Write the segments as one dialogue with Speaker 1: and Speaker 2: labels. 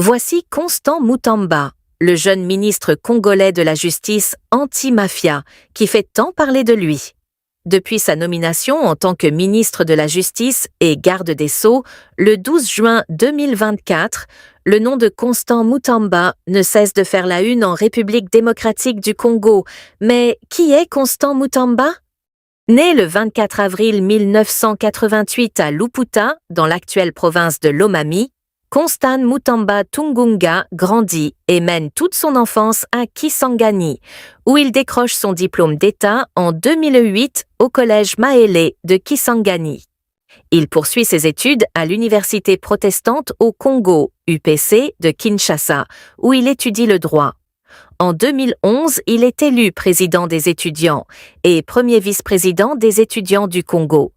Speaker 1: Voici Constant Mutamba, le jeune ministre congolais de la justice anti-mafia, qui fait tant parler de lui. Depuis sa nomination en tant que ministre de la Justice et garde des Sceaux, le 12 juin 2024, le nom de Constant Mutamba ne cesse de faire la une en République démocratique du Congo. Mais qui est Constant Mutamba? Né le 24 avril 1988 à Luputa, dans l'actuelle province de Lomami, Constant Mutamba Tungunga grandit et mène toute son enfance à Kisangani, où il décroche son diplôme d'État en 2008 au collège Maélé de Kisangani. Il poursuit ses études à l'Université protestante au Congo, UPC, de Kinshasa, où il étudie le droit. En 2011, il est élu président des étudiants et premier vice-président des étudiants du Congo.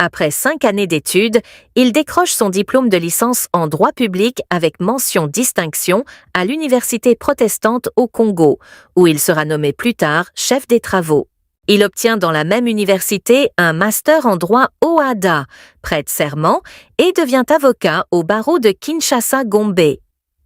Speaker 1: Après 5 années d'études, il décroche son diplôme de licence en droit public avec mention distinction à l'Université protestante au Congo, où il sera nommé plus tard chef des travaux. Il obtient dans la même université un master en droit OADA, prête serment, et devient avocat au barreau de Kinshasa-Gombe.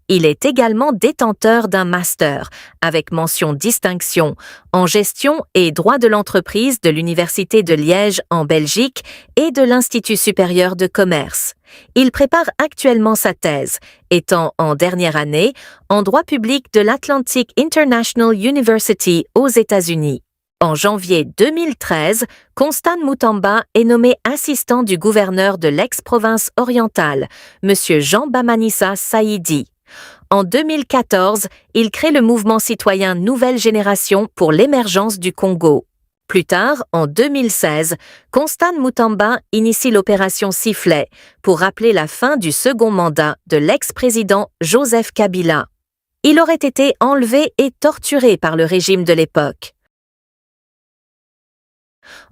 Speaker 1: Il est également détenteur d'un master, avec mention distinction, en gestion et droit de l'entreprise de l'Université de Liège en Belgique et de l'Institut supérieur de commerce. Il prépare actuellement sa thèse, étant en dernière année, en droit public de l'Atlantic International University aux États-Unis. En janvier 2013, Constant Mutamba est nommé assistant du gouverneur de l'ex-province orientale, M. Jean Bamanissa Saïdi. En 2014, il crée le mouvement citoyen Nouvelle Génération pour l'émergence du Congo. Plus tard, en 2016, Constant Mutamba initie l'opération Sifflet pour rappeler la fin du second mandat de l'ex-président Joseph Kabila. Il aurait été enlevé et torturé par le régime de l'époque.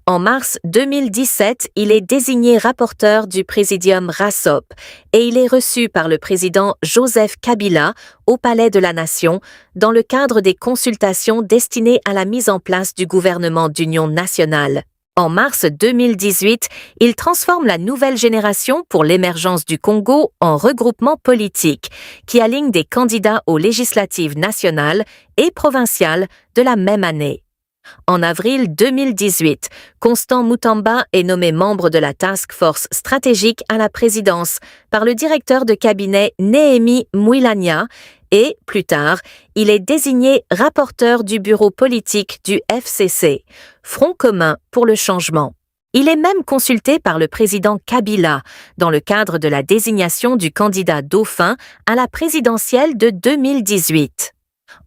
Speaker 1: En mars 2017, il est désigné rapporteur du Présidium RASOP et il est reçu par le président Joseph Kabila au Palais de la Nation dans le cadre des consultations destinées à la mise en place du gouvernement d'union nationale. En mars 2018, il transforme la Nouvelle Génération pour l'émergence du Congo en regroupement politique qui aligne des candidats aux législatives nationales et provinciales de la même année. En avril 2018, Constant Mutamba est nommé membre de la Task Force stratégique à la présidence par le directeur de cabinet Néhémie Mouilania et, plus tard, il est désigné rapporteur du bureau politique du FCC, Front commun pour le changement. Il est même consulté par le président Kabila dans le cadre de la désignation du candidat dauphin à la présidentielle de 2018.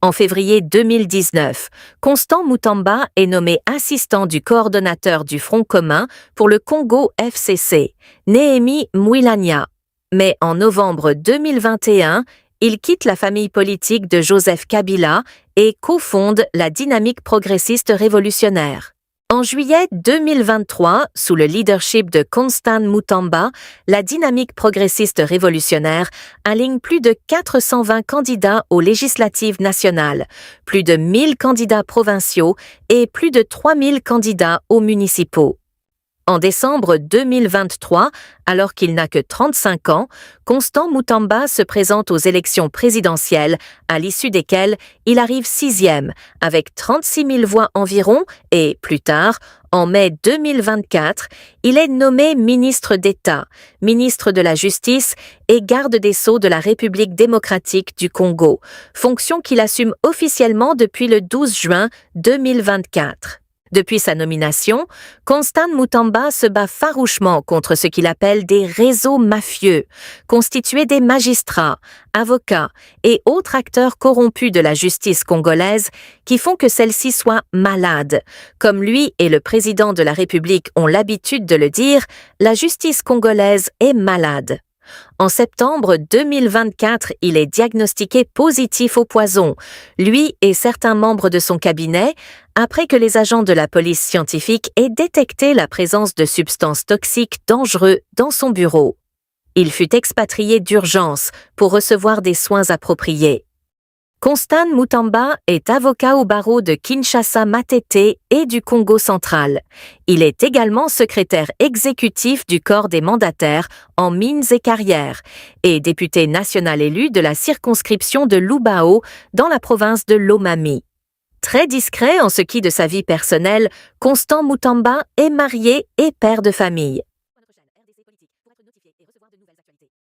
Speaker 1: En février 2019, Constant Mutamba est nommé assistant du coordonnateur du Front commun pour le Congo FCC, Néhémie Mouilania. Mais en novembre 2021, il quitte la famille politique de Joseph Kabila et cofonde la Dynamique progressiste révolutionnaire. En juillet 2023, sous le leadership de Constant Mutamba, la Dynamique progressiste révolutionnaire aligne plus de 420 candidats aux législatives nationales, plus de 1000 candidats provinciaux et plus de 3000 candidats aux municipaux. En décembre 2023, alors qu'il n'a que 35 ans, Constant Mutamba se présente aux élections présidentielles, à l'issue desquelles il arrive 6e, avec 36 000 voix environ, et plus tard, en mai 2024, il est nommé ministre d'État, ministre de la Justice et garde des Sceaux de la République démocratique du Congo, fonction qu'il assume officiellement depuis le 12 juin 2024. Depuis sa nomination, Constant Mutamba se bat farouchement contre ce qu'il appelle des réseaux mafieux, constitués des magistrats, avocats et autres acteurs corrompus de la justice congolaise qui font que celle-ci soit malade. Comme lui et le président de la République ont l'habitude de le dire, la justice congolaise est malade. En septembre 2024, il est diagnostiqué positif au poison, lui et certains membres de son cabinet, après que les agents de la police scientifique aient détecté la présence de substances toxiques dangereuses dans son bureau. Il fut expatrié d'urgence pour recevoir des soins appropriés. Constant Mutamba est avocat au barreau de Kinshasa-Matete et du Congo central. Il est également secrétaire exécutif du corps des mandataires en mines et carrières et député national élu de la circonscription de Lubao dans la province de Lomami. Très discret en ce qui de sa vie personnelle, Constant Mutamba est marié et père de famille.